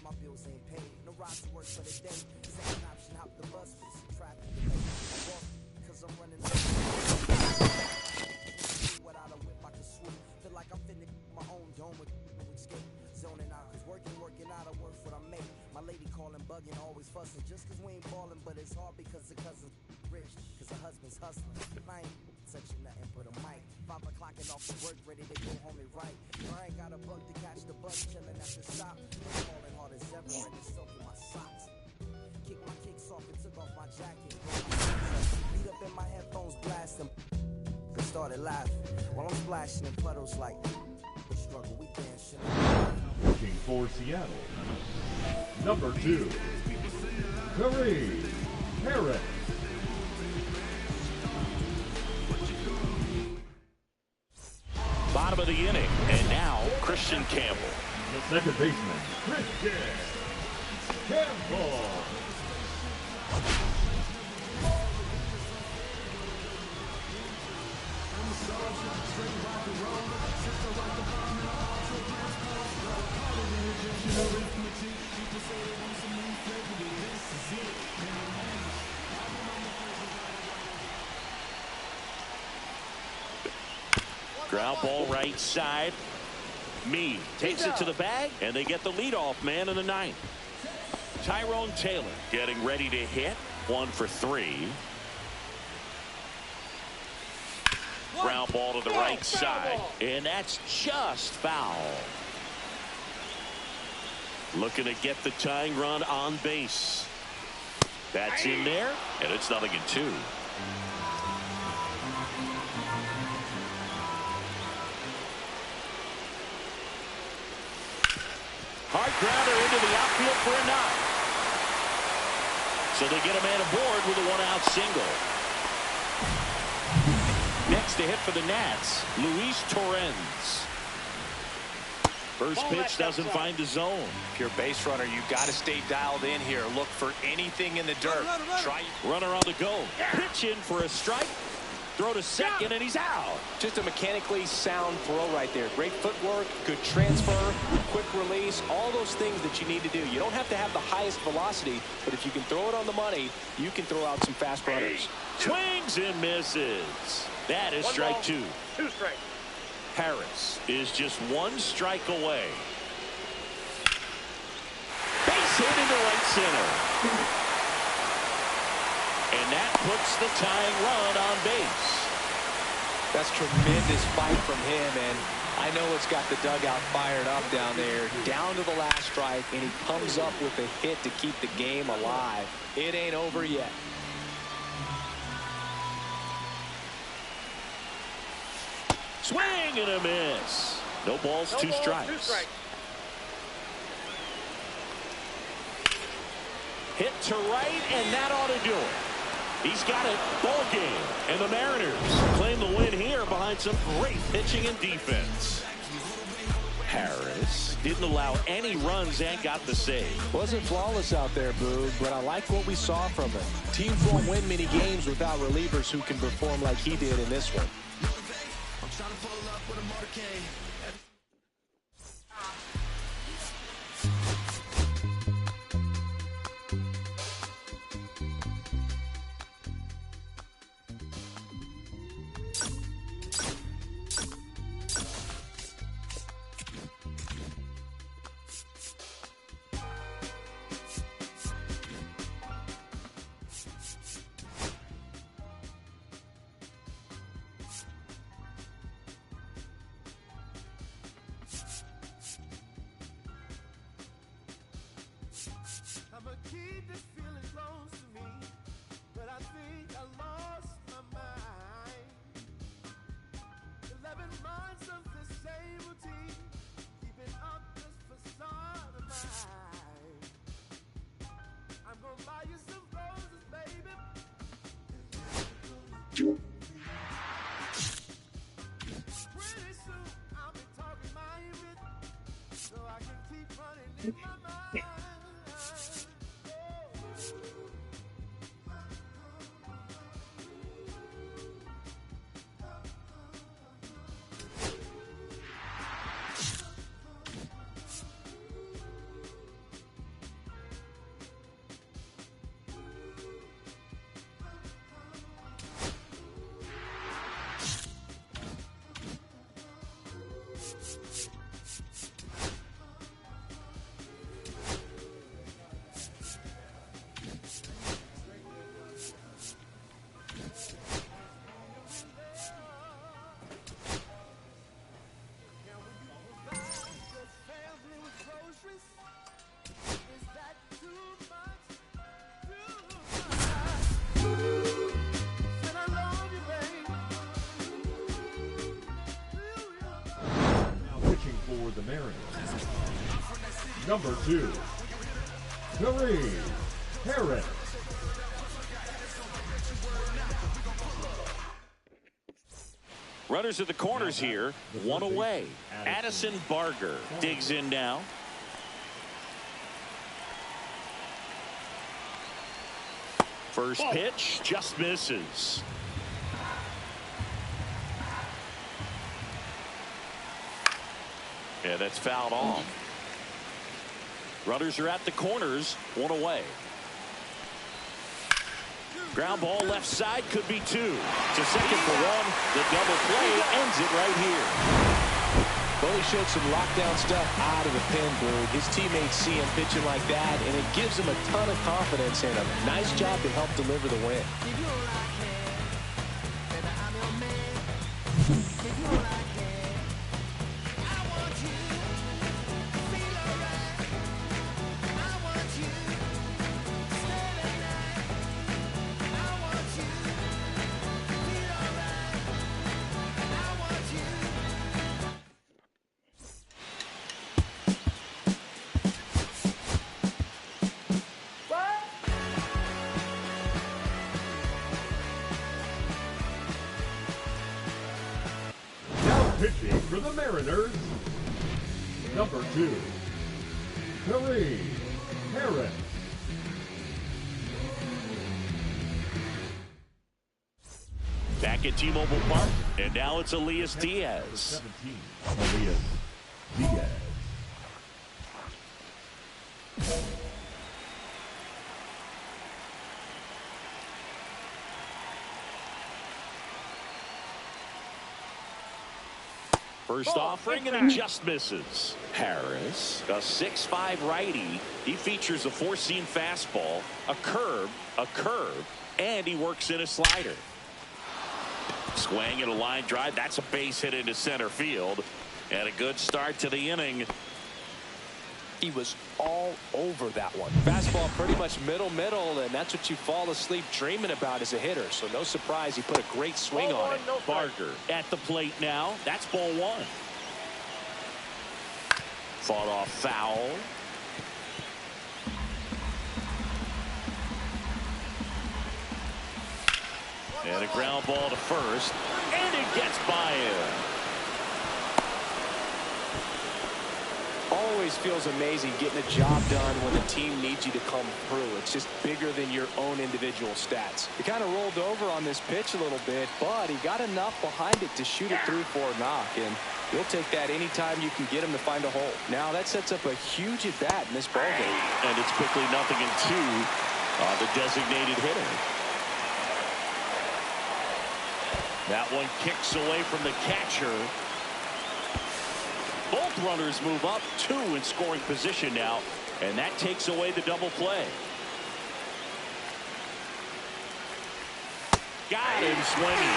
so my bills ain't paid. No ride to work for the day. This ain't an option, hop the bus, but it's a traffic delay. I walk cause I'm running up. Without a whip, I can swoop. Feel like I'm finna my own dome with escape. Zoning out, cause working out, I work what I make. My lady calling, bugging, always fussing. Just cause we ain't ballin', but it's hard because the cousin's rich. Cause her husband's hustling. I ain't touching nothing but a mic. 5 o'clock and off the work, ready to go home and write. I ain't got a buck to catch the bus, chillin' at the stop. I'm falling hard as ever and it's soaking my socks. Kick my kicks off and took off my jacket. Beat up in my headphones, blasting. They started laughing while I'm splashing in puddles like the struggle we dancing. Looking for Seattle. Number 2, Kareem Harris. Bottom of the inning, and now Christian Campbell. The second baseman, Christian Campbell. Ground ball right side. Meade takes it to the bag, and they get the leadoff man in the ninth. Tyrone Taylor getting ready to hit. 1 for 3. Ground ball to the right side, and that's just foul. Looking to get the tying run on base. That's in there, and it's 0-2. Hard grounder into the outfield for a knock. So they get a man aboard with a 1-out single. Next to hit for the Nats, Luis Torrens. First pitch doesn't find the zone. If you're a base runner, you got to stay dialed in here. Look for anything in the dirt. Try. Runner on the go. Pitch in for a strike. Throw to second, and he's out. Just a mechanically sound throw right there. Great footwork, good transfer, quick release, all those things that you need to do. You don't have to have the highest velocity, but if you can throw it on the money, you can throw out some fast runners. Swings and misses. That is strike 2. 2 strikes. Harris is just 1 strike away. Base hit into right center. And that puts the tying run on base. That's tremendous fight from him, and I know it's got the dugout fired up down there. Down to the last strike, and he comes up with a hit to keep the game alive. It ain't over yet. Swing and a miss. No balls, 2 strikes. 2 strikes. Hit to right, and that ought to do it. He's got it. Ball game. And the Mariners claim the win here behind some great pitching and defense. Harris didn't allow any runs and got the save. Wasn't flawless out there, Boog, but I like what we saw from him. Teams won't win many games without relievers who can perform like he did in this one. I'ma keep this feeling close to me, but I think I lost my mind. 11 months of the same routine, keeping up this facade of mine. I'm gonna buy you some roses, baby. Pretty soon I'll be talking my rhythm, so I can keep running in my mind. for the Mariners. Number 2, Kareem Harris. Runners at the corners here, one away. Addison Barger digs in now. First pitch just misses. Yeah, that's fouled off. Runners are at the corners, one away. Ground ball left side, could be 2. To second for 1. The double play ends it right here. Well, he showed some lockdown stuff out of the pen, Boog. His teammates see him pitching like that, and it gives him a ton of confidence and a nice job to help deliver the win. Pitching for the Mariners, number 2, Kareem Harris. Back at T-Mobile Park, and now it's Elias Diaz. 17, Elias Diaz. First offering, and it just misses. Harris, a 6'5" righty. He features a 4-seam fastball, a curve, and he works in a slider. Swing and a line drive. That's a base hit into center field. And a good start to the inning. He was all over that one. Fastball pretty much middle, and that's what you fall asleep dreaming about as a hitter. So no surprise he put a great swing on it. Barger at the plate now. That's ball 1. Fought off foul. And a ground ball to first. And it gets by him. Always feels amazing getting a job done when the team needs you to come through. It's just bigger than your own individual stats. He kind of rolled over on this pitch a little bit, but he got enough behind it to shoot it through for a knock, and you'll take that anytime you can get him to find a hole. Now that sets up a huge at bat in this ballgame. And it's quickly 0-2 on the designated hitter. That one kicks away from the catcher. Both runners move up, 2 in scoring position now, and that takes away the double play. Got him swinging.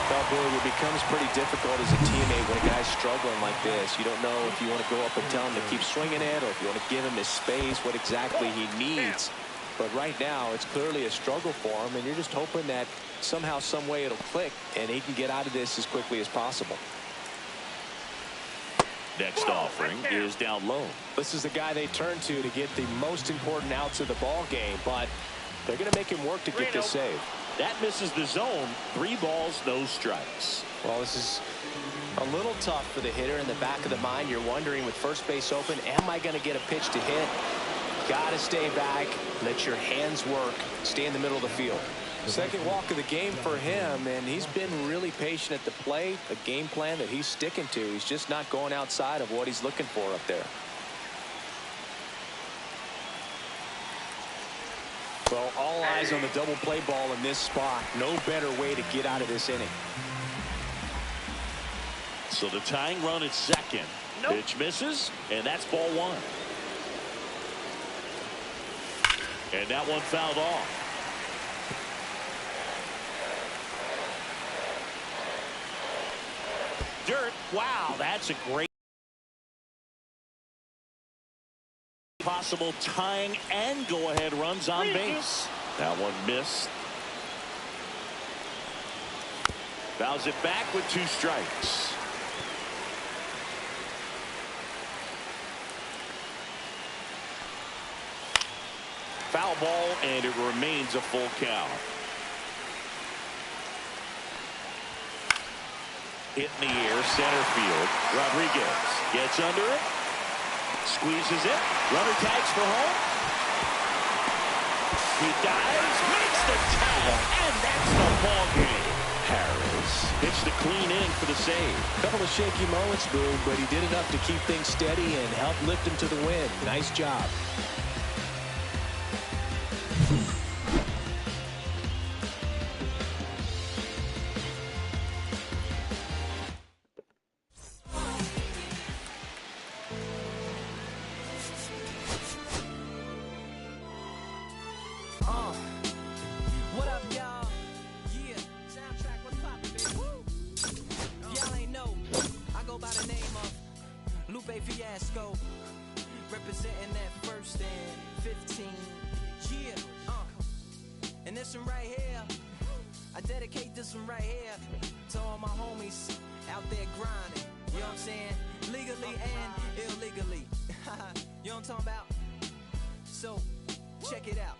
Well, Boog, it becomes pretty difficult as a teammate when a guy's struggling like this. You don't know if you want to go up and tell him to keep swinging it, or if you want to give him his space, what exactly he needs. But right now, it's clearly a struggle for him, and you're just hoping that somehow, some way it'll click, and he can get out of this as quickly as possible. Next offering is down low. This is the guy they turn to get the most important outs of the ball game, but they're going to make him work to get this save. That misses the zone. 3 balls, no strikes. Well, this is a little tough for the hitter. In the back of the mind, you're wondering with first base open, am I going to get a pitch to hit? Got to stay back, let your hands work, stay in the middle of the field. Second walk of the game for him, and he's been really patient at the plate. A game plan that he's sticking to. He's just not going outside of what he's looking for up there. Well, all eyes on the double play ball in this spot. No better way to get out of this inning. So the tying run at second. Pitch misses, and that's ball 1. And that one fouled off. Dirt. Wow, that's a great possible tying and go-ahead runs on base. That one missed. Fouls it back with 2 strikes. Foul ball, and it remains a full count. Hit in the air, center field. Rodriguez gets under it. Squeezes it. Runner tags for home. He dives, makes the tag, and that's the ball game. Harris pitched a clean inning for the save. Couple of shaky moments, Boone, but he did enough to keep things steady and help lift him to the win. Nice job. What up, y'all? Yeah, soundtrack, what's poppin', baby? Woo! Y'all ain't know, I go by the name of Lupe Fiasco, representing that first and 15. Yeah, and this one right here, I dedicate this one right here to all my homies out there grinding. You know what I'm saying? Legally and illegally. You know what I'm talking about? So, check it out.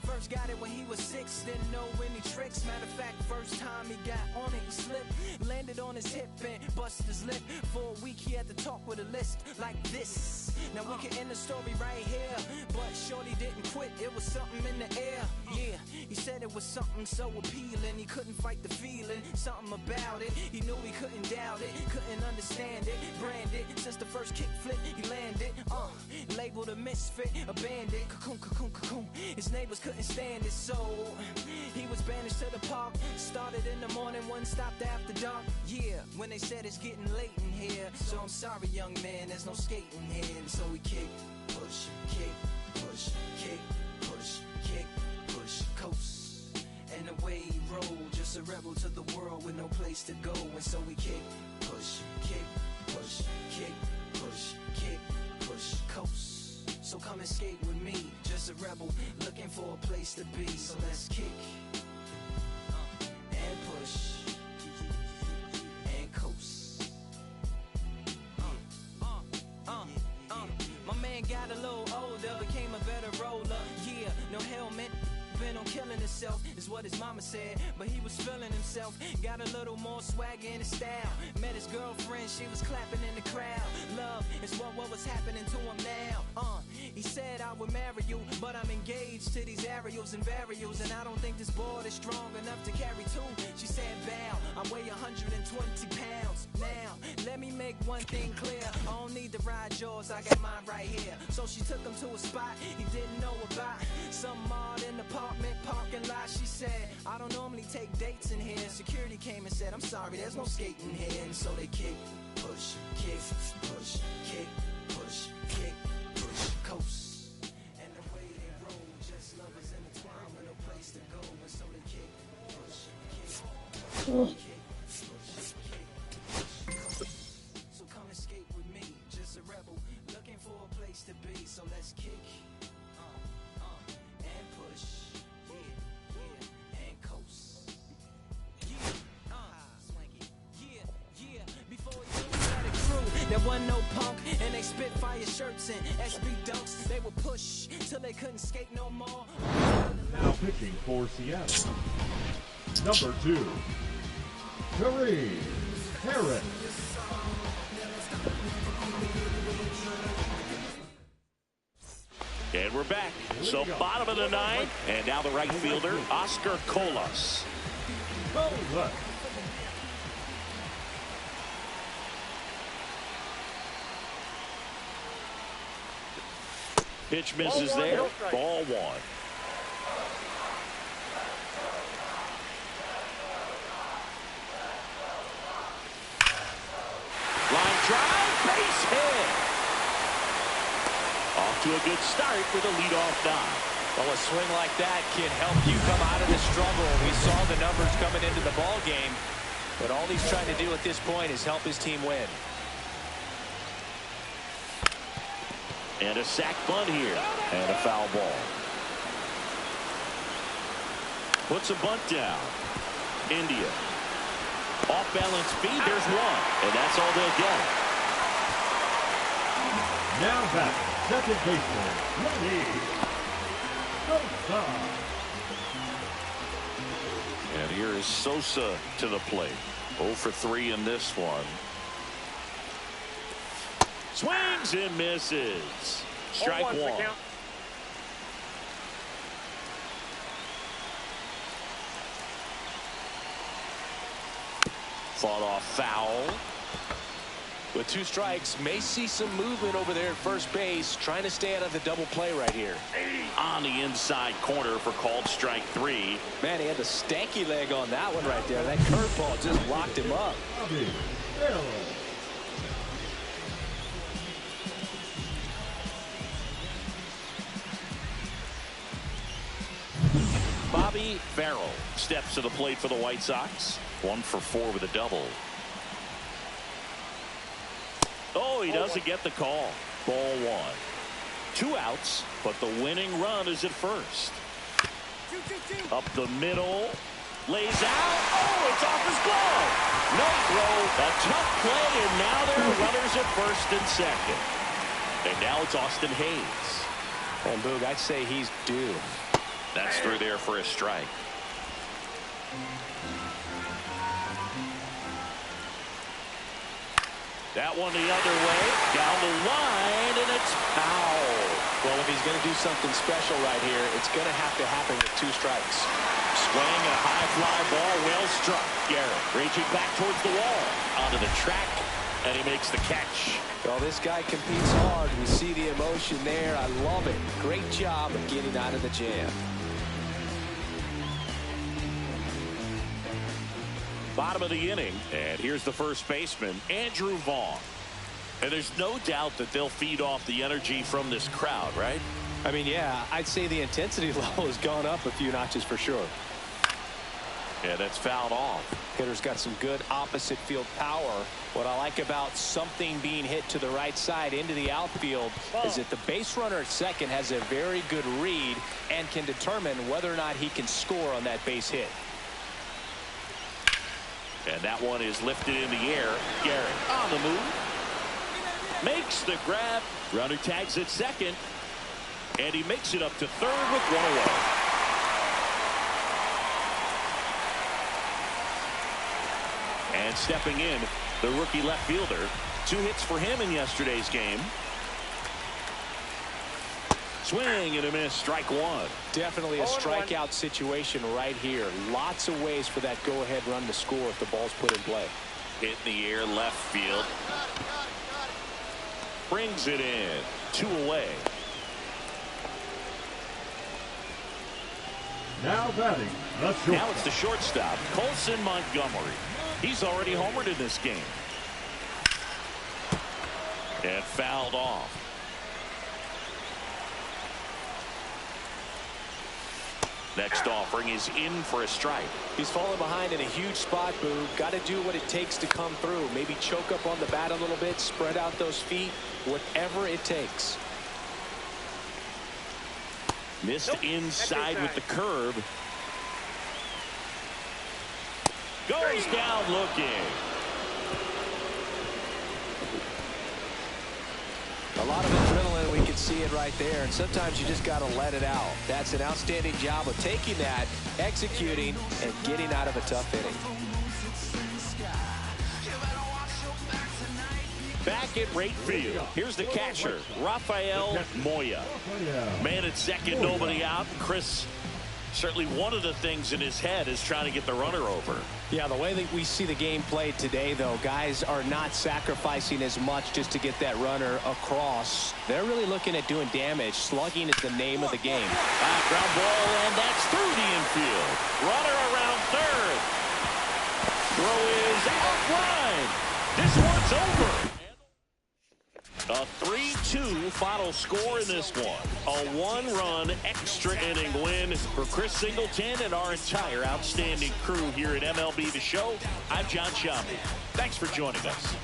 First got it when he was 6, didn't know any tricks. Matter of fact, first time he got on it, he slipped. Landed on his hip and busted his lip. For a week he had to talk with a list like this. Now we can end the story right here, but shorty didn't quit, it was something in the air. Yeah, he said it was something so appealing, he couldn't fight the feeling, something about it. He knew he couldn't doubt it, couldn't understand it. Branded, since the first kick flip, he landed. Labeled a misfit, a bandit. Cocoon, cocoon, cocoon. His neighbors couldn't stand it, so he was banished to the park. Started in the morning, one stopped after dark. Yeah, when they said it's getting late in here, so I'm sorry, young man, there's no skating here. And so we kick, push, kick, push, kick, push, kick, push, coast. And away he rolled, just a rebel to the world with no place to go. And so we kick, push, kick, push, kick, push, kick, push, coast. So come and skate with me, just a rebel looking for a place to be. So let's kick and push and coast. My man got a little older, became a better roller. Yeah, no helmet. Been on killing himself, is what his mama said. But he was feeling himself, got a little more swag in his style. Met his girlfriend, she was clapping in the crowd. Love is what was happening to him now. He said I would marry you, but I'm engaged to these aerials and varials, and I don't think this board is strong enough to carry two. She said bow, I weigh 120 pounds. Now, let me make one thing clear, I don't need to ride yours, I got mine right here. So she took him to a spot he didn't know about, some odd in the apartment parking lot. She said, I don't normally take dates in here. Security came and said, I'm sorry, there's no skating here. And so they kick, push, kick, push, kick, push, kick, push, coast. And the way they roll, just lovers intertwined with no place to go. And so they kick, push, kick, push, kick, push, kick, push, coast. So come and skate with me, just a rebel looking for a place to be. So let's kick and push. There wasn't no punk, and they spit fire shirts and SB dunks. They would push till they couldn't skate no more. Now pitching for Seattle, number 2, Kareem Harris. And we're back. So bottom of the 9th, and now the right fielder, Oscar Colas. Colas. Pitch misses there. Ball 1. Line drive, base hit. Off to a good start with a leadoff dive. Well, a swing like that can help you come out of the struggle. We saw the numbers coming into the ball game, but all he's trying to do at this point is help his team win. And a sac bunt here. And a foul ball. Puts a bunt down. India. Off balance speed. There's one. And that's all they'll get. Now back, second baseman, Lenny. Sosa. And here is Sosa to the plate. 0 for 3 in this one. Swings and misses. Strike one. Fought off foul. With 2 strikes, may see some movement over there at first base, trying to stay out of the double play right here. On the inside corner for called strike 3. Man, he had the stanky leg on that one right there. That curveball just locked him up. Bobby Farrell steps to the plate for the White Sox. 1 for 4 with a double. Oh, he doesn't get the call. Ball 1. 2 outs, but the winning run is at first. Up the middle. Lays out. Oh, it's off his glove. No throw. A tough play, and now there are runners at first and second. And now it's Austin Hayes. And Boog, I'd say he's due. That's through there for a strike. That one the other way, down the line, and it's foul. Well, if he's going to do something special right here, it's going to have to happen with 2 strikes. Swing, a high fly ball, well struck. Garrett reaching back towards the wall, onto the track, and he makes the catch. Well, this guy competes hard. We see the emotion there. I love it. Great job of getting out of the jam. Bottom of the inning, and here's the first baseman, Andrew Vaughn. And there's no doubt that they'll feed off the energy from this crowd, right? I mean, yeah, I'd say the intensity level has gone up a few notches for sure. Yeah, that's fouled off. Hitter's got some good opposite field power. What I like about something being hit to the right side into the outfield is that the base runner at second has a very good read and can determine whether or not he can score on that base hit. And that one is lifted in the air. Garrett on the move. Makes the grab. Runner tags at second. And he makes it up to third with 1 away. And stepping in, the rookie left fielder. 2 hits for him in yesterday's game. Swing and a miss, strike 1. Definitely a strikeout situation right here. Lots of ways for that go-ahead run to score if the ball's put in play. Hit in the air, left field. Brings it in. 2 away. Now batting the shortstop. Now it's the shortstop, Colson Montgomery. He's already homered in this game. And fouled off. Next offering is in for a strike. He's falling behind in a huge spot, Boo. Got to do what it takes to come through. Maybe choke up on the bat a little bit, spread out those feet, whatever it takes. Missed inside with the curve. Goes down looking. A lot of adrenaline, we can see it right there, and sometimes you just got to let it out. That's an outstanding job of taking that, executing, and getting out of a tough inning. Back at right field, here's the catcher, Rafael Moya. Man at second, nobody out. Chris, certainly one of the things in his head is trying to get the runner over. Yeah, the way that we see the game played today, though, guys are not sacrificing as much just to get that runner across. They're really looking at doing damage. Slugging is the name of the game. Ground ball, and that's through the infield. Runner around third. Throw is offline. This one's over. A 3-2 final score in this one. A 1-run extra inning win for Chris Singleton and our entire outstanding crew here at MLB The Show. I'm John Shambi. Thanks for joining us.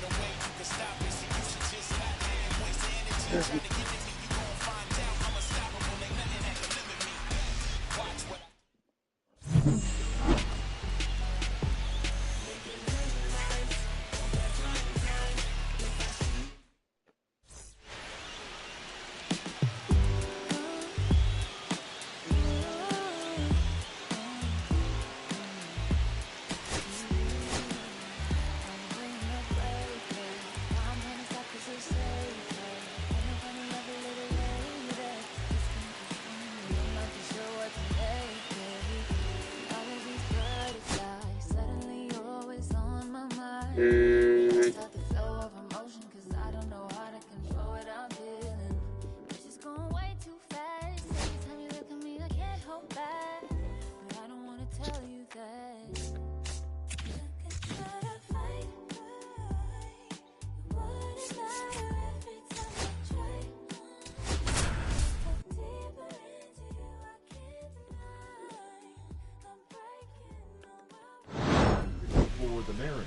For the Mariners,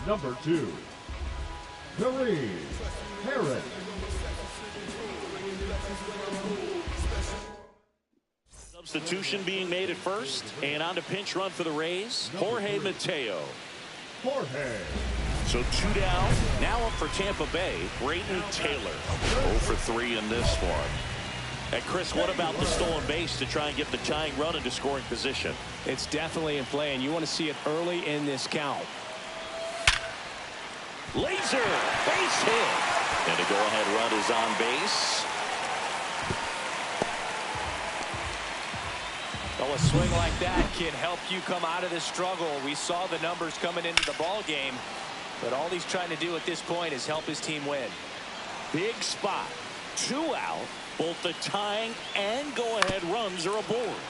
number 2, Kareem Harris. Substitution being made at first, and on to pinch run for the Rays, Jorge Mateo. Jorge. So 2 down. Now up for Tampa Bay, Brayden Taylor. 0 for 3 in this one. And Chris, what about the stolen base to try and get the tying run into scoring position? It's definitely in play, and you want to see it early in this count. Laser, base hit. And a go-ahead run is on base. Well, a swing like that can help you come out of this struggle. We saw the numbers coming into the ball game, but all he's trying to do at this point is help his team win. Big spot. 2 out. Both the tying and go-ahead runs are aboard.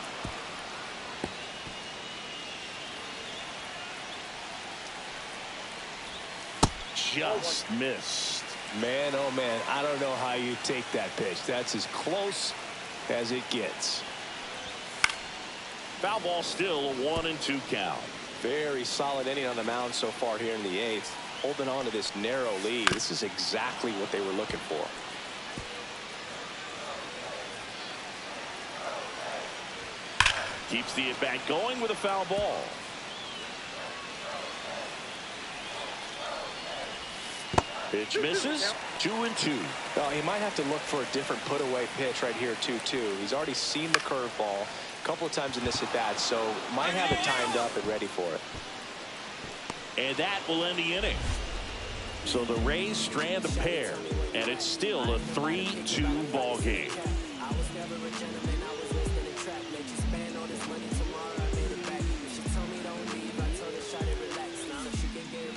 Just missed. Man, oh man, I don't know how you take that pitch. That's as close as it gets. Foul ball, still a 1-2 count. Very solid inning on the mound so far here in the 8th. Holding on to this narrow lead. This is exactly what they were looking for. Keeps the at-bat going with a foul ball. Pitch misses. 2-2. Well, he might have to look for a different put-away pitch right here, 2-2. He's already seen the curveball a couple of times in this at-bat, so might have it timed up and ready for it. And that will end the inning. So the Rays strand a pair, and it's still a 3-2 ball game.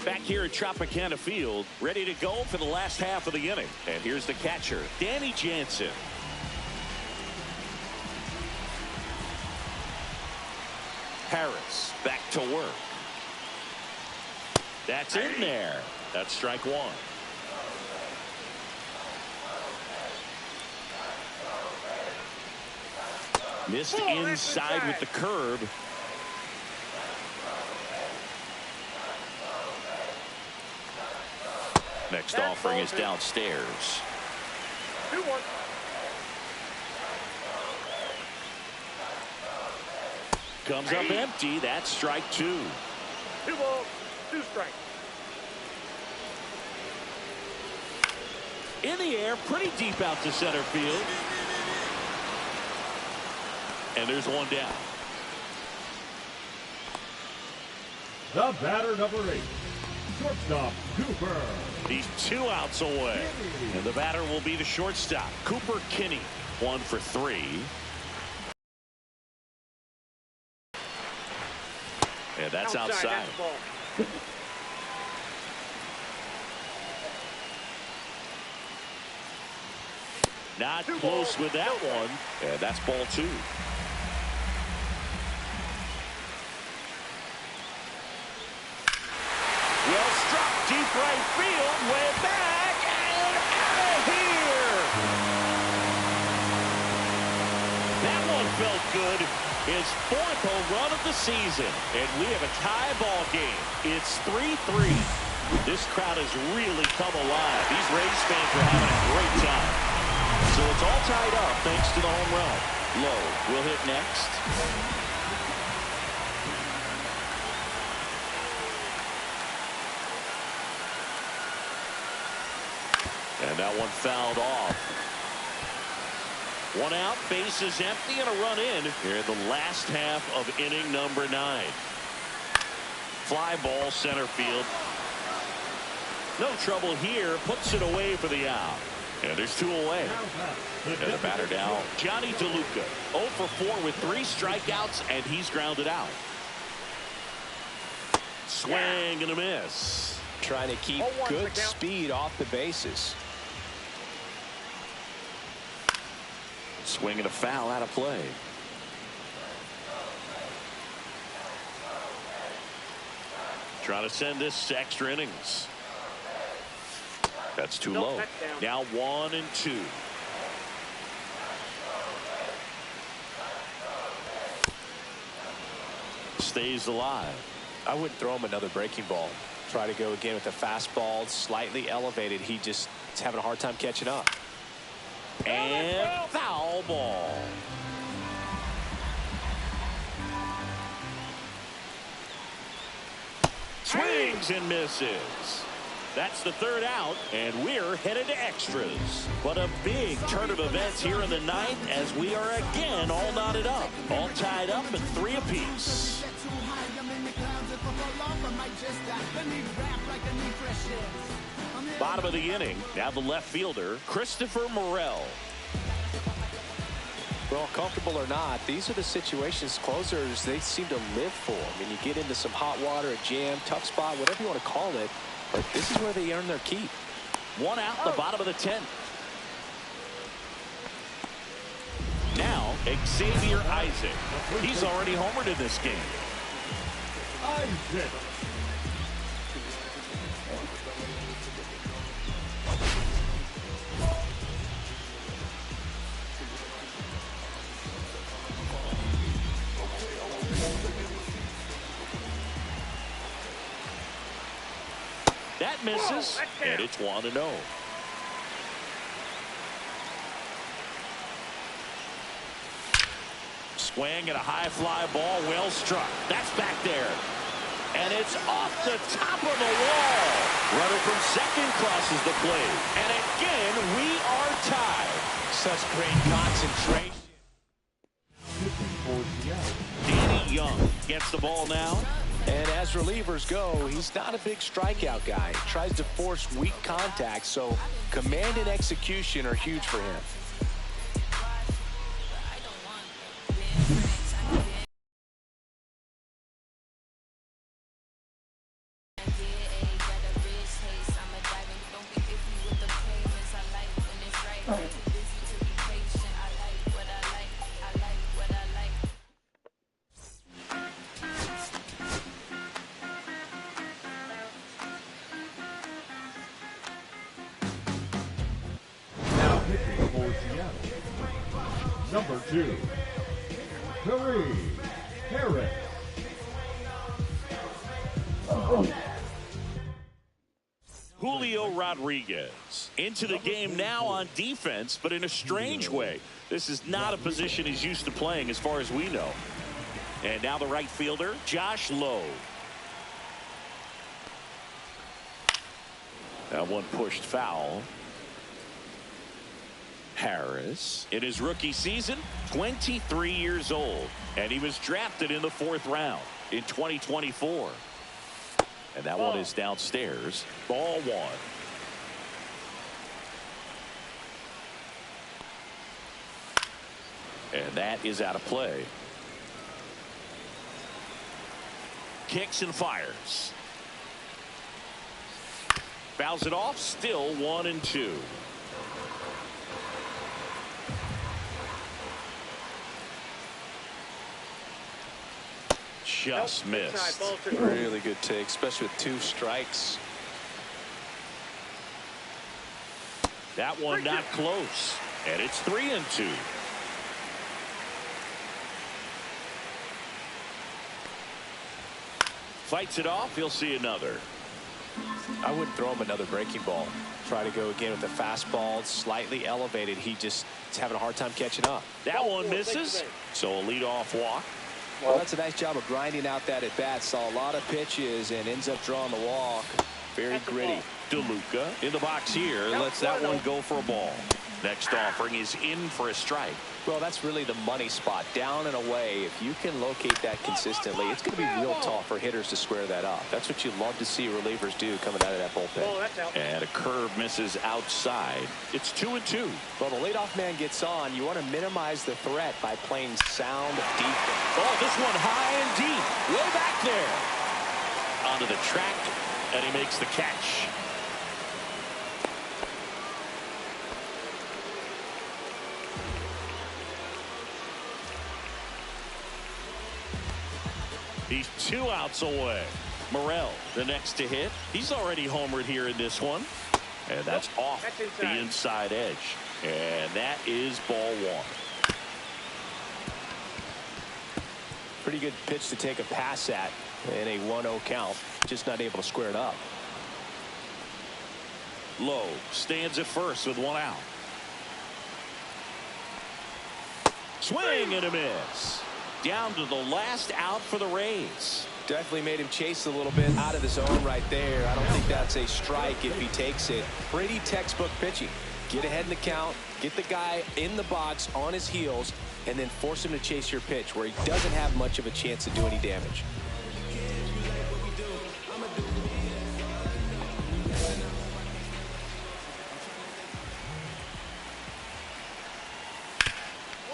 Back here at Tropicana Field, ready to go for the last half of the inning. And here's the catcher, Danny Jansen. Harris back to work. That's in there. That's strike 1. Missed inside with the curve. Next offering is downstairs. 2-1. Comes up empty. That's strike 2. 2 balls, 2 strikes. In the air, pretty deep out to center field. And there's 1 down. The batter, number 8, shortstop Cooper. He's 2 outs away. And the batter will be the shortstop, Cooper Kinney. 1 for 3. And that's outside. Not close with that one. And that's ball 2. Well struck, deep right field, way back, and out of here. That one felt good. His 4th home run of the season, and we have a tie ball game. It's 3-3. This crowd has really come alive. These Rays fans are having a great time. So it's all tied up thanks to the home run. Lowe will hit next. And that one fouled off. 1 out, bases empty, and a run in here in the last half of inning number 9. Fly ball center field. No trouble here. Puts it away for the out. And there's 2 away. And the batter now, Johnny DeLuca. 0 for 4 with 3 strikeouts, and he's grounded out. Swing and a miss. Trying to keep good speed off the bases. Swing and a foul out of play. Trying to send this to extra innings. That's too low. Now 1-2. Stays alive. I wouldn't throw him another breaking ball. Try to go again with the fastball, slightly elevated. He just is having a hard time catching up. And foul ball. Swings and misses. That's the third out, and we're headed to extras. But a big turn of events here in the ninth as we are again all knotted up. All tied up at 3 apiece. Bottom of the inning. Now the left fielder, Christopher Morel. Well, comfortable or not, these are the situations closers they seem to live for. I mean, you get into some hot water, a jam, tough spot, whatever you want to call it, but this is where they earn their keep. 1 out in the bottom of the 10th. Now Xavier Isaac. He's already homered in this game. Isaac. That misses, and it's 1-0. Swing and a high fly ball, well struck. That's back there. And it's off the top of the wall. Runner from second crosses the plate. And again, we are tied. Such great concentration. Danny Young gets the ball now. And as relievers go, he's not a big strikeout guy. He tries to force weak contact, so command and execution are huge for him. Number 2, Curry Harris. Julio Rodriguez into the game now on defense, but in a strange way. This is not a position he's used to playing as far as we know. And now the right fielder, Josh Lowe. That one pushed foul. Harris, in his rookie season, 23 years old, and he was drafted in the 4th round in 2024. And that one is downstairs. Ball 1. And that is out of play. Kicks and fires. Fouls it off, still 1-2. Just missed. Really good take, especially with 2 strikes. That one not close, and it's 3-2. Fights it off. He'll see another. I wouldn't throw him another breaking ball. Try to go again with the fastball, slightly elevated. He just is having a hard time catching up. That one misses, so a leadoff walk. Well, that's a nice job of grinding out that at bat. Saw a lot of pitches and ends up drawing the walk. Very gritty. DeLuca in the box here. Lets that one go for a ball. Next offering is in for a strike. Well, that's really the money spot. Down and away. If you can locate that consistently, it's going to be real tough for hitters to square that up. That's what you love to see relievers do coming out of that bullpen. And a curve misses outside. It's 2-2. Well, the leadoff man gets on. You want to minimize the threat by playing sound defense. Oh, this one high and deep. Way back there. onto the track, and he makes the catch. He's 2 outs away. Morel, the next to hit. He's already homered here in this one. And that's off the inside edge. And that is ball 1. Pretty good pitch to take a pass at in a 1-0 count. Just not able to square it up. Lowe stands at first with 1 out. Swing and a miss. Down to the last out for the Rays. Definitely made him chase a little bit out of the zone right there. I don't think that's a strike if he takes it. Pretty textbook pitching. Get ahead in the count, get the guy in the box on his heels, and then force him to chase your pitch where he doesn't have much of a chance to do any damage.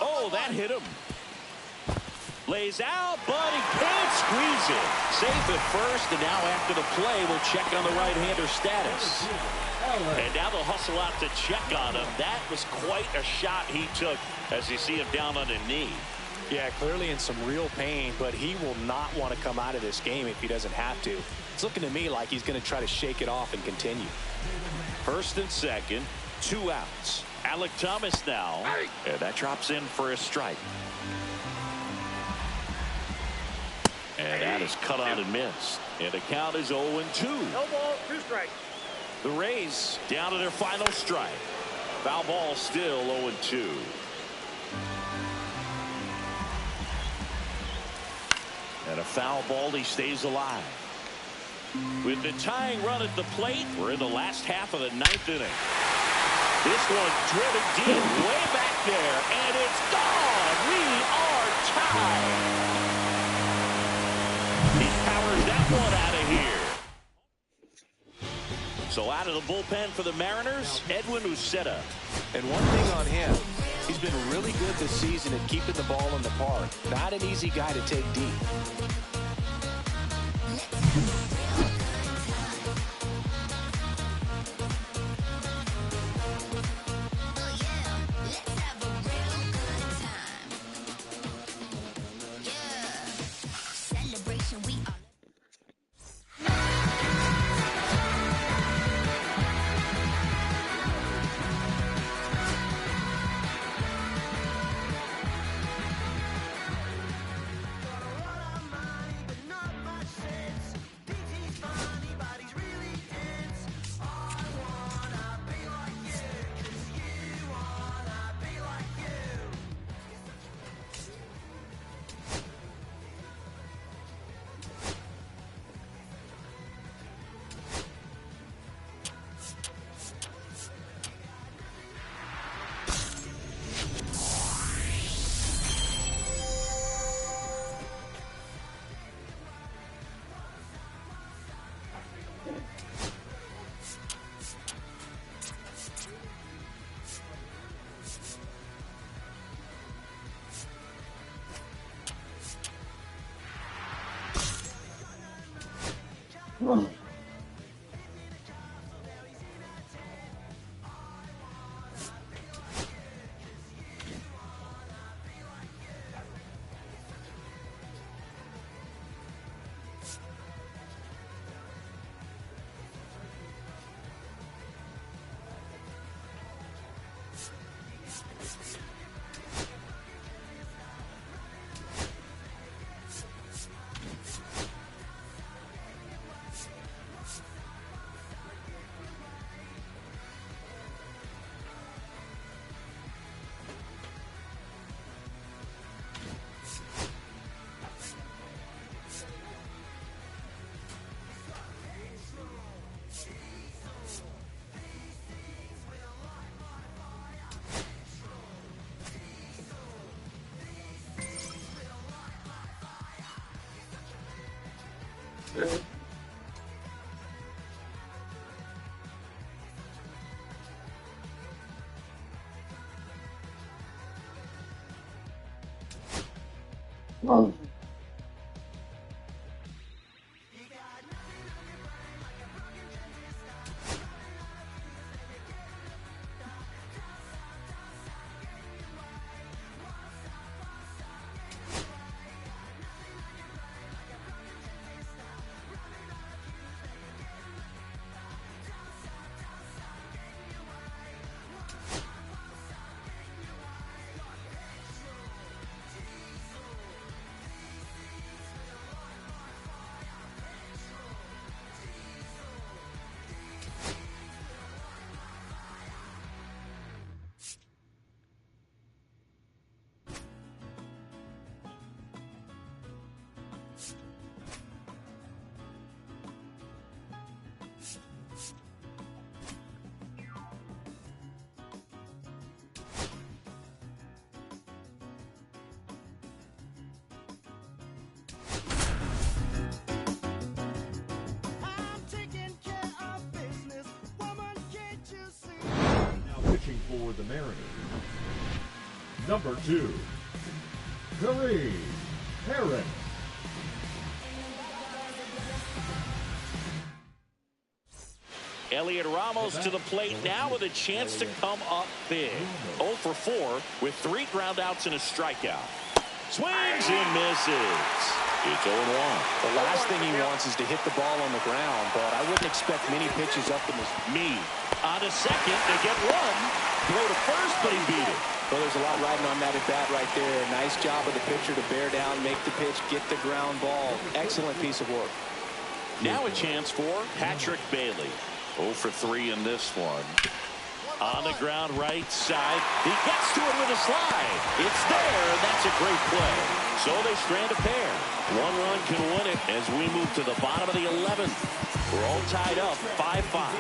Oh, that hit him. Lays out, but he can't squeeze it. Safe at first, and now after the play, we'll check on the right-hander status. And now they'll hustle out to check on him. That was quite a shot he took as you see him down on a knee. Yeah, clearly in some real pain, but he will not want to come out of this game if he doesn't have to. It's looking to me like he's going to try to shake it off and continue. First and second, 2 outs. Alec Thomas now, and that drops in for a strike. And that is cut out and missed. And the count is 0-2. No ball, 2 strikes. The Rays down to their final strike. Foul ball still 0-2. And a foul ball, he stays alive. With the tying run at the plate, we're in the last half of the 9th inning. This one driven deep, way back there, and it's gone. We are tied. He powers that one out of here. So out of the bullpen for the Mariners, Edwin Uceta. And one thing on him, he's been really good this season at keeping the ball in the park. Not an easy guy to take deep. for the Mariners. Number 2, Kareem Harris. Elliot Ramos to the plate now with a chance to come up big. 0 for 4 with 3 groundouts and a strikeout. Swings and misses. It's 0-1. The last thing he wants is to hit the ball on the ground, but I wouldn't expect many pitches up in this. Meade on to second. They get one. Throw to first, but he beat it. Well, there's a lot riding on that at bat right there. Nice job of the pitcher to bear down, make the pitch, get the ground ball. Excellent piece of work. Now a chance for Patrick Bailey. 0 for 3 in this one. On the ground right side. He gets to it with a slide. It's there. That's a great play. So they strand a pair. 1 run can win it as we move to the bottom of the 11th. We're all tied up 5-5.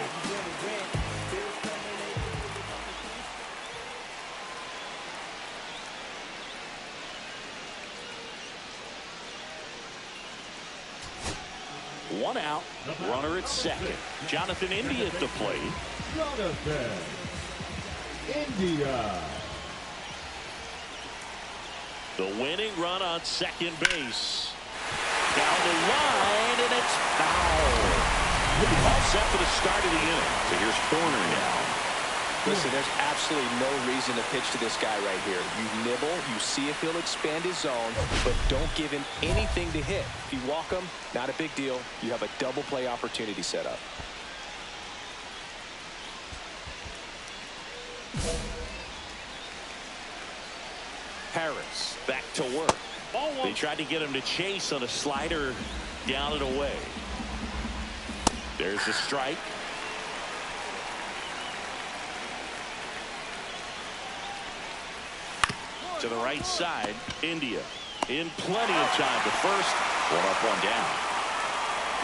One out, runner at second. Jonathan India at the plate. Jonathan India. The winning run on second base. Down the line, and it's foul. All set for the start of the inning. So here's Corner now. Listen, there's absolutely no reason to pitch to this guy right here. You nibble, you see if he'll expand his zone, but don't give him anything to hit. If you walk him, not a big deal. You have a double play opportunity set up. Harris back to work. They tried to get him to chase on a slider down and away. There's the strike. To the right side, India in plenty of time to first. 1 up, 1 down.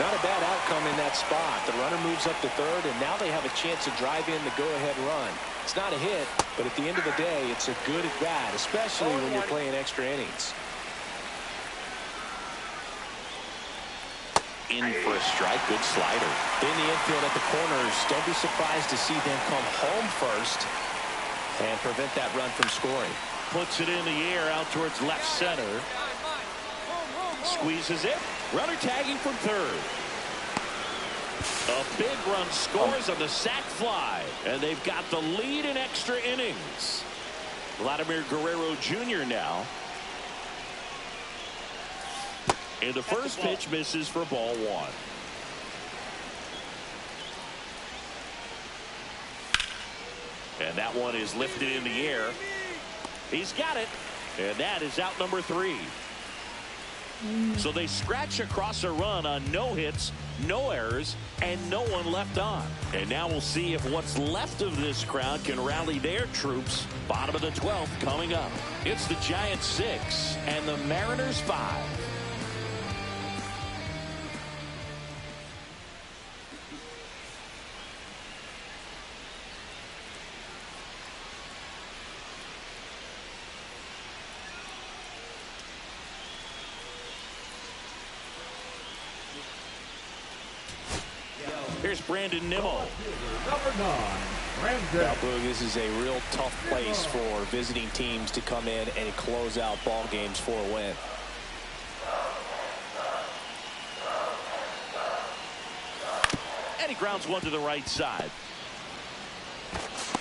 Not a bad outcome in that spot. The runner moves up to third, and now they have a chance to drive in the go-ahead run. It's not a hit, but at the end of the day, it's a good at bat, especially when you're playing extra innings. In for a strike, good slider. In the infield at the corners, don't be surprised to see them come home first and prevent that run from scoring. Puts it in the air out towards left center. Squeezes it. Runner tagging from third. A big run scores on the sac fly, and they've got the lead in extra innings. Vladimir Guerrero Jr. now. And the first pitch misses for ball 1. And that one is lifted in the air. He's got it, and that is out number 3. So they scratch across a run on no hits, no errors, and no one left on. And now we'll see if what's left of this crowd can rally their troops. Bottom of the 12th coming up. It's the Giants 6 and the Mariners 5. Here's Brandon Nimmo. Number 9, Brandon. Now, Boog, this is a real tough place for visiting teams to come in and close out ball games for a win. And he grounds one to the right side.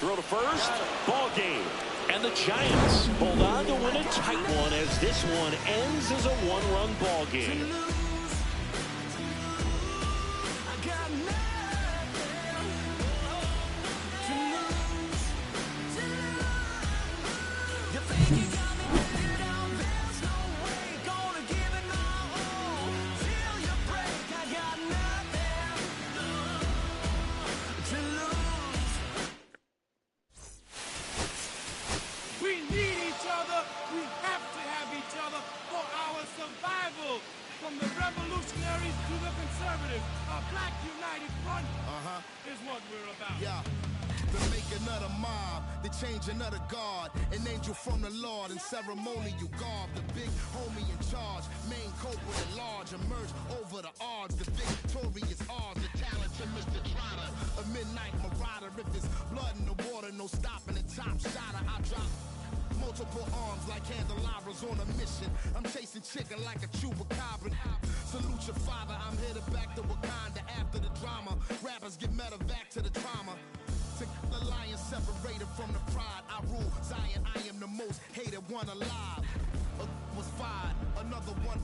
Throw to first. Ball game. And the Giants hold on to win a tight one as this one ends as a 1-run ball game. From the revolutionaries to the conservatives, a black united front is what we're about. Yeah. The making of the mob, the changing of the guard. An angel from the Lord in ceremonial garb. The big homie in charge, main culprit at large. Emerge over the odds, the victorious odds. The talented Mr. Trotter, a midnight marauder. If there's blood in the water, no stopping the top shotter. I drop multiple arms like candelabras on a mission. I'm chasing chicken like a chupacabra. Salute your father, I'm headed back to Wakanda after the drama. Rappers get medevac to the trauma. To the lion separated from the pride. I rule Zion, I am the most hated one alive. Was fired, another one.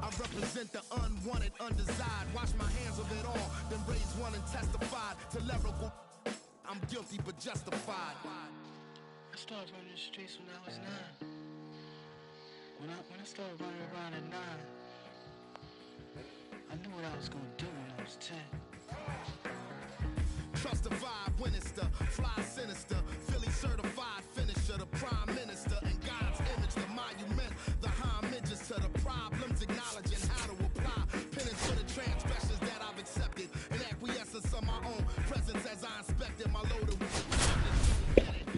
I represent the unwanted, undesired. Wash my hands of it all, then raise one and testified to lyrical. I'm guilty but justified. I started running the streets when I was 9. When I started running around at 9, I knew what I was gonna do when I was 10. Trust the vibe, Winnister, fly sinister, Philly certified finisher, the prime minister, and God's image, the monument, the homages to the problems, acknowledging how to apply penance for the transgressions that I've accepted, and acquiescence of my own presence as I inspected my loaded with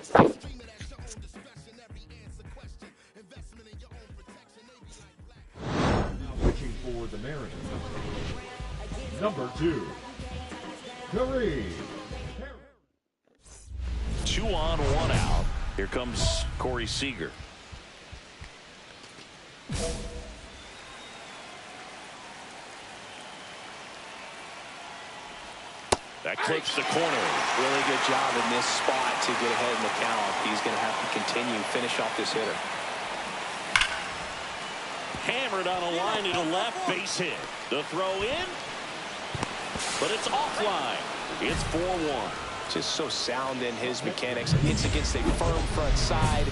stream it at your own discretion, every answer question, investment in your own protection, they be like black. Now pitching for the Mariners. Number 2, Kareem. 2 on, 1 out. Here comes Corey Seager. That clips the corner. Really good job in this spot to get ahead in the count. He's going to have to continue, finish off this hitter. Hammered on a line to the left, base hit. The throw in, but it's offline. It's 4-1. Just so sound in his mechanics. Hits against a firm front side,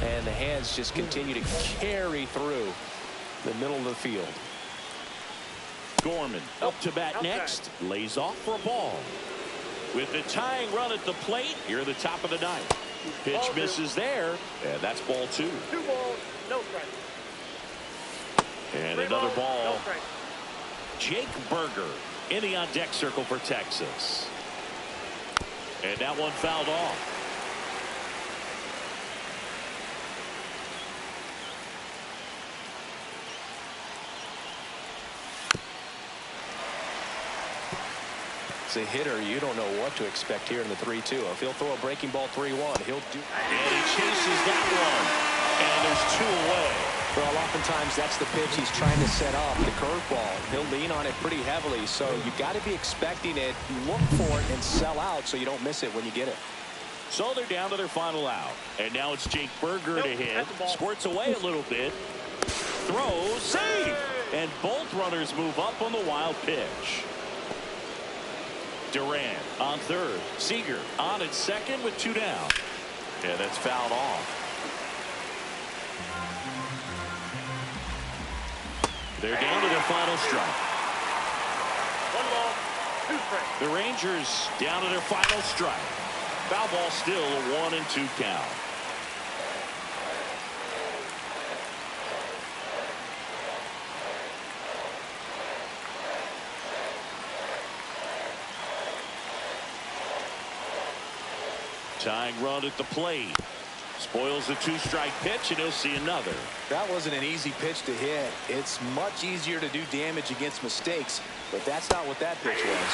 and the hands just continue to carry through the middle of the field. Gorman up to bat next, lays off for a ball. With the tying run at the plate, here at the top of the ninth. Pitch misses there, and that's ball 2. 2 balls, no strike. And another ball. No strike. Jake Berger in the on-deck circle for Texas. And that one fouled off. As a hitter, you don't know what to expect here in the 3-2. If he'll throw a breaking ball 3-1, he'll do. And he chases that one. And there's 2 away. Well, oftentimes that's the pitch he's trying to set up, the curveball. He'll lean on it pretty heavily, so you got to be expecting it, look for it, and sell out so you don't miss it when you get it. So they're down to their final out. And now it's Jake Berger to hit. Squirts away a little bit. Throws, save! And both runners move up on the wild pitch. Durant on third. Seager on at second with 2 down. And that's fouled off. They're down to their final strike. 1 ball, 2 strikes. The Rangers down to their final strike. Foul ball still a 1-2 count. Tying run at the plate. Spoils the 2-strike pitch, and he'll see another. That wasn't an easy pitch to hit. It's much easier to do damage against mistakes, but that's not what that pitch was.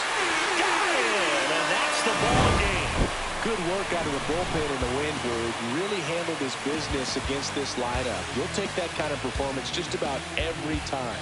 Got it, and that's the ball game. Good work out of the bullpen in the Windward. Really handled his business against this lineup. You'll take that kind of performance just about every time.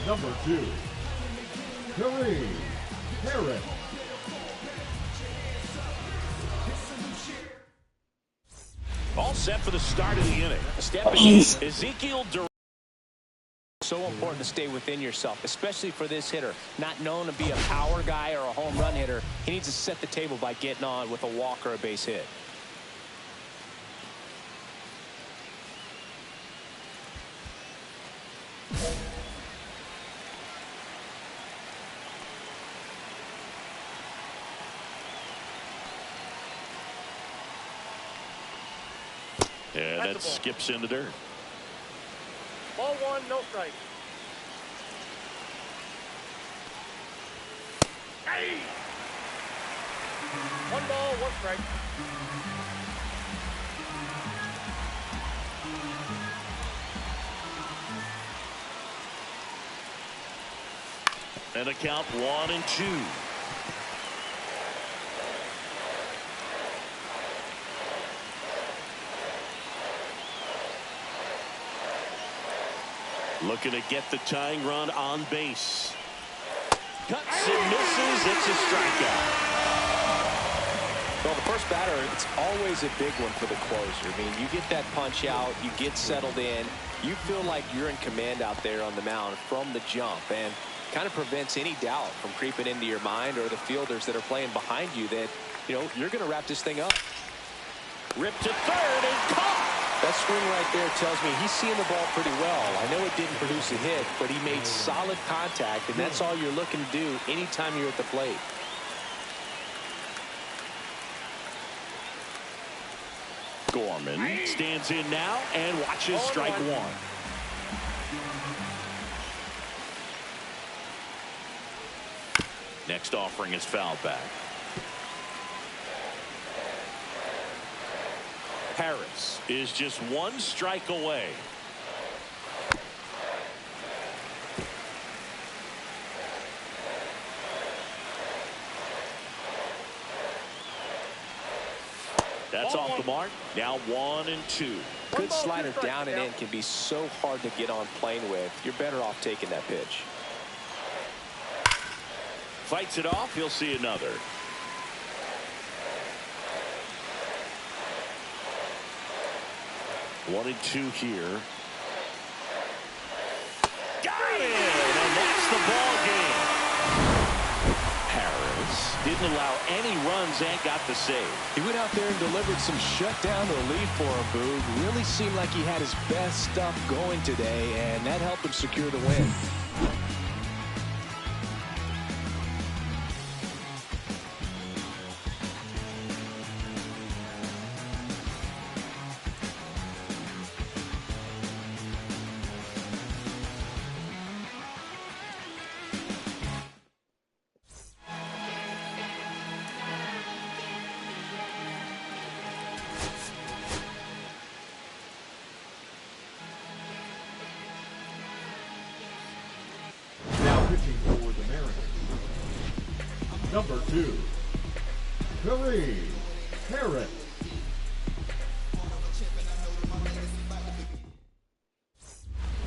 Number 2, Kareem Harris. All set for the start of the inning. Stepping in, Ezekiel Durant. So important to stay within yourself, especially for this hitter. Not known to be a power guy or a home run hitter. He needs to set the table by getting on with a walk or a base hit. And that skips in the dirt. Ball one, no strike. Hey! One ball, one strike. And a count 1-2. Looking to get the tying run on base. Cuts and misses. It's a strikeout. Well, the first batter, it's always a big one for the closer. I mean, you get that punch out, you get settled in, you feel like you're in command out there on the mound from the jump, and kind of prevents any doubt from creeping into your mind or the fielders that are playing behind you that, you know, you're going to wrap this thing up. Ripped to third and caught. That swing right there tells me he's seeing the ball pretty well. I know it didn't produce a hit, but he made solid contact, and that's all you're looking to do anytime you're at the plate. Gorman stands in now and watches strike one. Next offering is fouled back. Harris is just one strike away. That's off the mark. Now 1-2. Good slider down and in can be so hard to get on plane with. You're better off taking that pitch. Fights it off. He'll see another. One and two here. Got it! And that's the ball game. Harris didn't allow any runs and got the save. He went out there and delivered some shutdown relief for him, Boog. Really seemed like he had his best stuff going today, and that helped him secure the win. Number 2, Kareem Harris.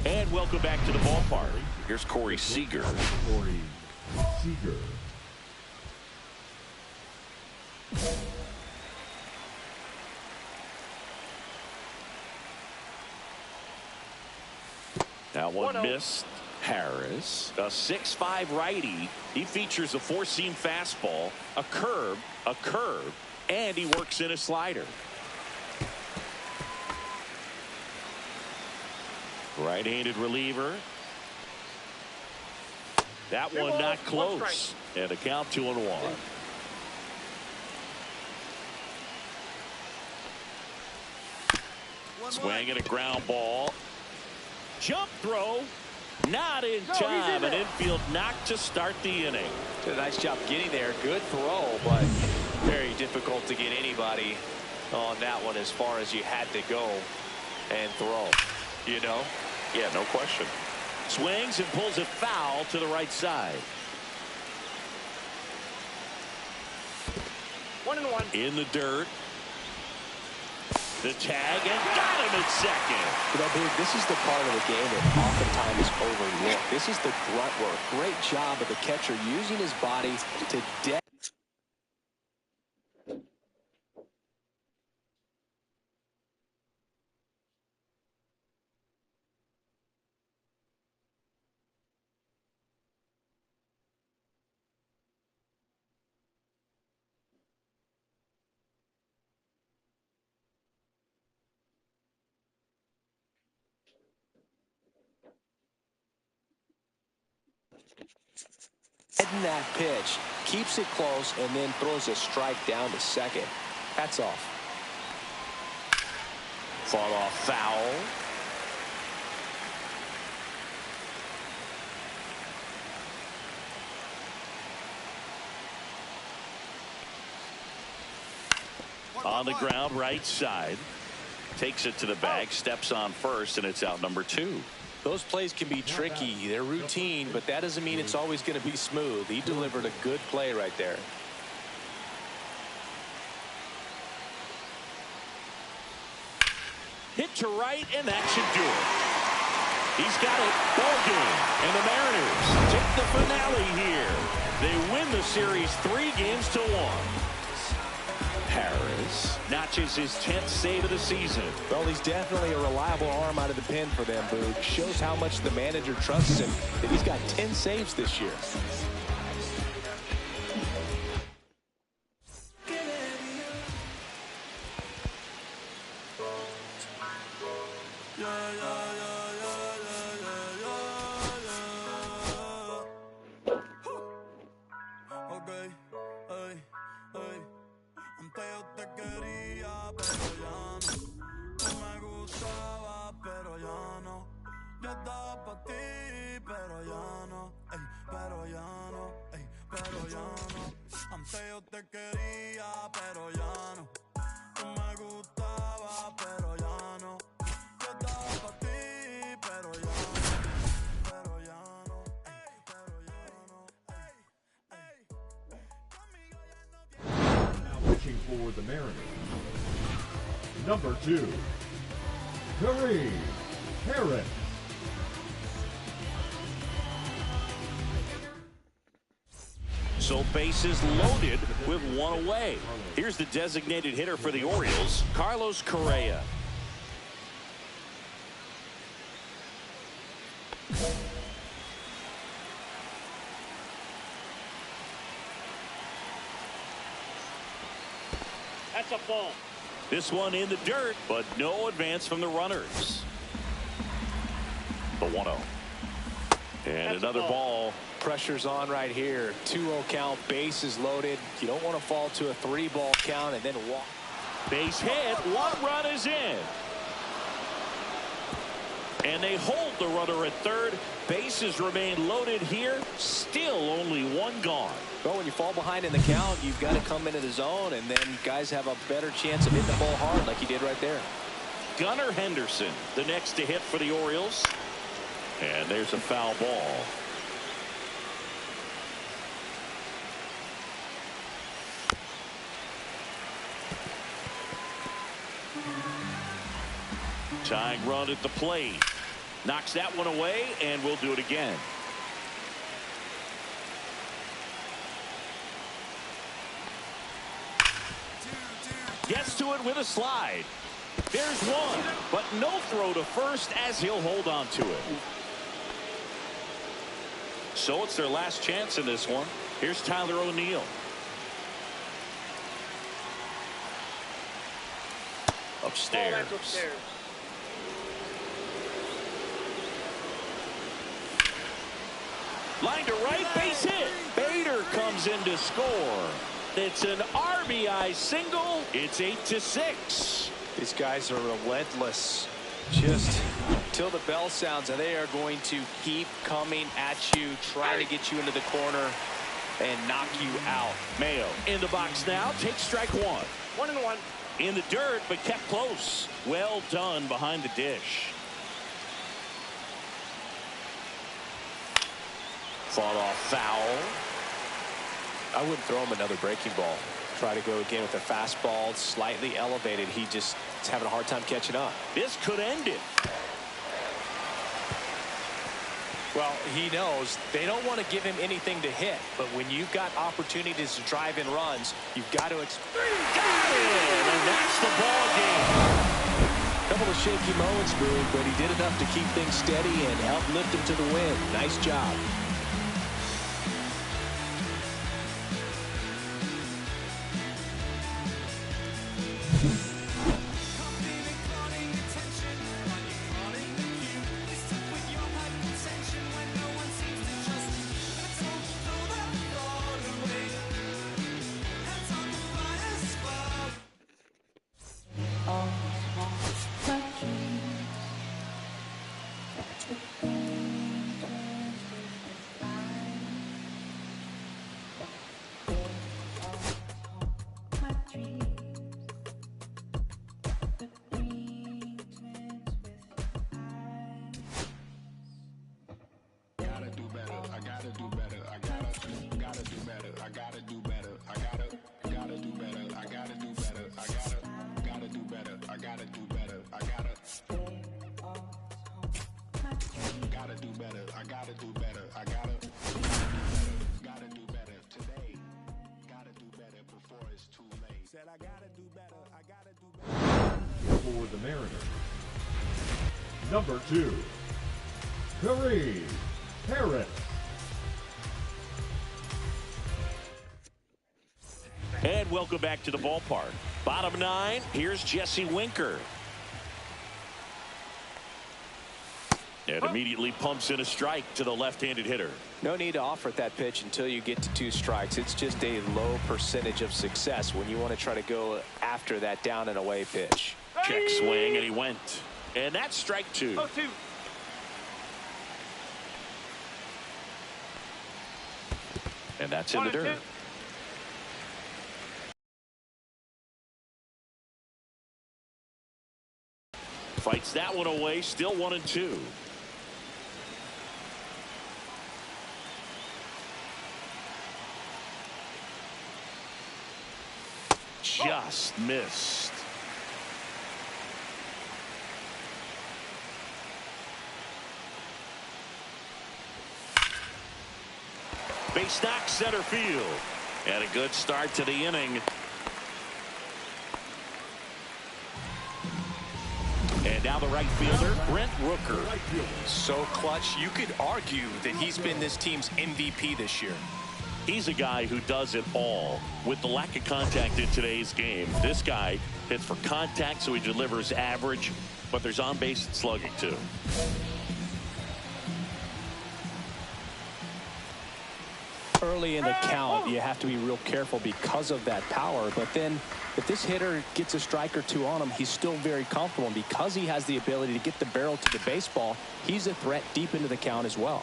And welcome back to the ballpark. Here's Corey Seager. Corey Seager. That one missed. Harris, a 6'5" righty. He features a four-seam fastball, a curve, and he works in a slider. Right-handed reliever. That one not close. And a count 2-1. Swing and a ground ball. Jump throw. Not in time. An infield knock to start the inning. Did a nice job getting there. Good throw, but very difficult to get anybody on that one as far as you had to go and throw. You know? Yeah, no question. Swings and pulls it foul to the right side. 1-1. In the dirt. The tag and got him at second. You know, Big, this is the part of the game that oftentimes is overlooked. This is the grunt work. Great job of the catcher using his body to in that pitch, keeps it close, and then throws a strike down to second. Hats off. Fought off foul. On the ground, right side. Takes it to the bag, steps on first, and it's out number 2. Those plays can be tricky. They're routine, but that doesn't mean it's always going to be smooth. He delivered a good play right there. Hit to right, and that should do it. He's got it. Ball game. And the Mariners take the finale here. They win the series 3-1. Harris notches his 10th save of the season. Well, he's definitely a reliable arm out of the pen for them, Boog. Shows how much the manager trusts him, that he's got 10 saves this year. For the Mariners, number 2, Kareem Harris. So bases loaded with 1 away. Here's the designated hitter for the Orioles, Carlos Correa. That's a ball. This one in the dirt, but no advance from the runners. The 1-0. And another ball. Pressure's on right here. 2-0 count, bases loaded. You don't want to fall to a 3-ball count and then walk. Base hit, 1 run is in. And they hold the runner at third. Bases remain loaded here. Still only 1 gone. Well, when you fall behind in the count, you've got to come into the zone, and then guys have a better chance of hitting the ball hard like he did right there. Gunnar Henderson, the next to hit for the Orioles. And there's a foul ball. Tying run at the plate. Knocks that one away, and we'll do it again. Gets to it with a slide. There's one, but no throw to first as he'll hold on to it. So it's their last chance in this one. Here's Tyler O'Neill. Upstairs. Oh, that's upstairs. Line to right, base hit. Bader comes in to score. It's an RBI single. It's 8-6. These guys are relentless. Just till the bell sounds, and they are going to keep coming at you, trying to get you into the corner and knock you out. Mayo in the box now. Takes strike 1. 1-1. In the dirt, but kept close. Well done behind the dish. Fought off foul. I wouldn't throw him another breaking ball. Try to go again with a fastball, slightly elevated. He just is having a hard time catching up. This could end it. Well, he knows they don't want to give him anything to hit, but when you've got opportunities to drive in runs, you've got to. Got it, and that's the ball game. Couple of shaky moments, Boog, but he did enough to keep things steady and help lift him to the win. Nice job. gotta do better. I gotta do better. I gotta do better. I gotta do better today. Gotta do better before it's too late. Said I gotta do better. I gotta do better. For the Mariners, number 2, Kareem Harris. And welcome back to the ballpark. Bottom 9, here's Jesse Winker. And immediately pumps in a strike to the left-handed hitter. No need to offer at that pitch until you get to 2 strikes. It's just a low percentage of success when you want to try to go after that down and away pitch. Check swing, and he went. And that's strike 2. And that's in the dirt. Fights that one away, still 1-2. Just missed. Base knock center field. And a good start to the inning. And now the right fielder, Brent Rooker. So clutch, you could argue that he's been this team's MVP this year. He's a guy who does it all. With the lack of contact in today's game, this guy hits for contact, so he delivers average, but there's on-base slugging too. Early in the count, you have to be real careful because of that power, but then if this hitter gets a strike or 2 on him, he's still very comfortable, and because he has the ability to get the barrel to the baseball, he's a threat deep into the count as well.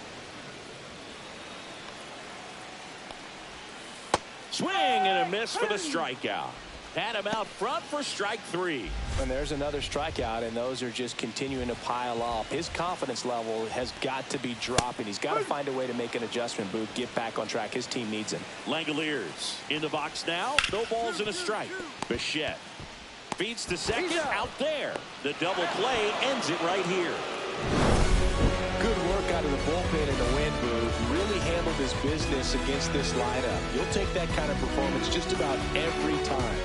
Swing and a miss for the strikeout. Had him out front for strike 3. And there's another strikeout, and those are just continuing to pile up. His confidence level has got to be dropping. He's got to find a way to make an adjustment, Booth, get back on track. His team needs him. Langoliers in the box now. No balls and a strike. Bichette feeds to second. Out there. The double play ends it right here. Good work out of the bullpen in the win, Booth. Really handled his business against this lineup. You'll take that kind of performance just about every time.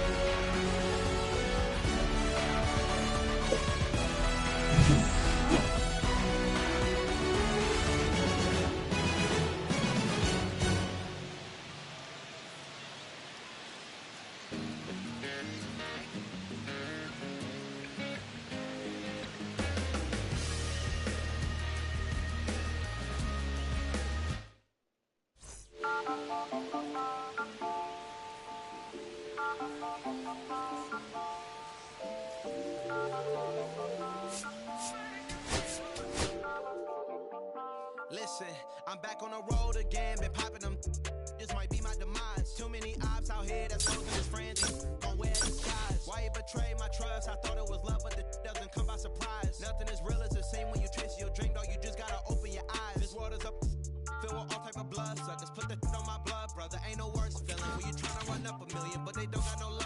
Listen, I'm back on the road again, been popping them. This might be my demise. Too many ops out here that's closing his friends. Gon' wear disguise. Why you betray my trust? I thought it was love, but it doesn't come by surprise. Nothing is real as the same when you twist your drink, dog. You just gotta open your eyes. This world is up, filled with all type of blood suckers. Put the on my blood, brother. Ain't no worse feeling when you tryna run up a million, but they don't got no love.